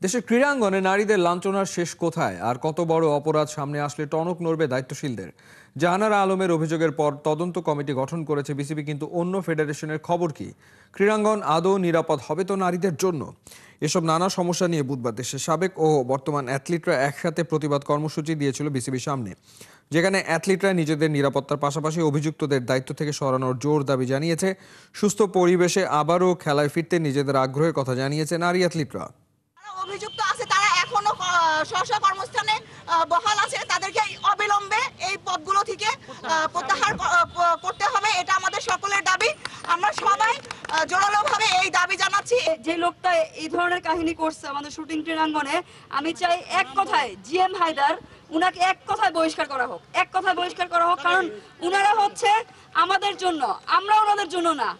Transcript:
দেশের ক্রীড়াঙ্গনে নারীদের লাঞ্ছনার শেষ কোথায় আর কত বড় অপরাধ সামনে আসলে টনক নড়বে দায়িত্বশীলদের? জাহানারা আলমের অভিযোগের পর তদন্ত কমিটি গঠন করেছে বিসিবি, কিন্তু অন্য ফেডারেশনের খবর কি? ক্রীড়াঙ্গন আদৌ নিরাপদ হবে তো নারীদের জন্য? এসব নানা সমস্যা নিয়ে বুধবার দেশের সাবেক ও বর্তমান অ্যাথলিটরা একসাথে প্রতিবাদ কর্মসূচি দিয়েছিল বিসিবির সামনে, যেখানে অ্যাথলিটরা নিজেদের নিরাপত্তার পাশাপাশি অভিযুক্তদের দায়িত্ব থেকে সরানোর জোর দাবি জানিয়েছে। সুস্থ পরিবেশে আবারও খেলায় ফিরতে নিজেদের আগ্রহের কথা জানিয়েছে নারী অ্যাথলিটরা। অভিযুক্ত আছে তারা এখনো স্ব কর্মস্থানে বহাল আছে, তাদেরকে অবিলম্বে এই পদগুলো থেকে প্রত্যাহার করতে হবে, এটা আমাদের সকলের দাবি। আমরা সবাই জোরালোভাবে এই দাবি জানাচ্ছি। যে লোকটা এই ধরনের কাহিনী করছে আমাদের শুটিং ক্রীড়াঙ্গনে, আমি চাই এক কথায় জিএম হায়দার উনাকে এক কথায় বহিষ্কার করা হোক, এক কথায় বহিষ্কার করা হোক। কারণ উনারা হচ্ছে আমাদের জন্য, আমরা ওনাদের জন্য না।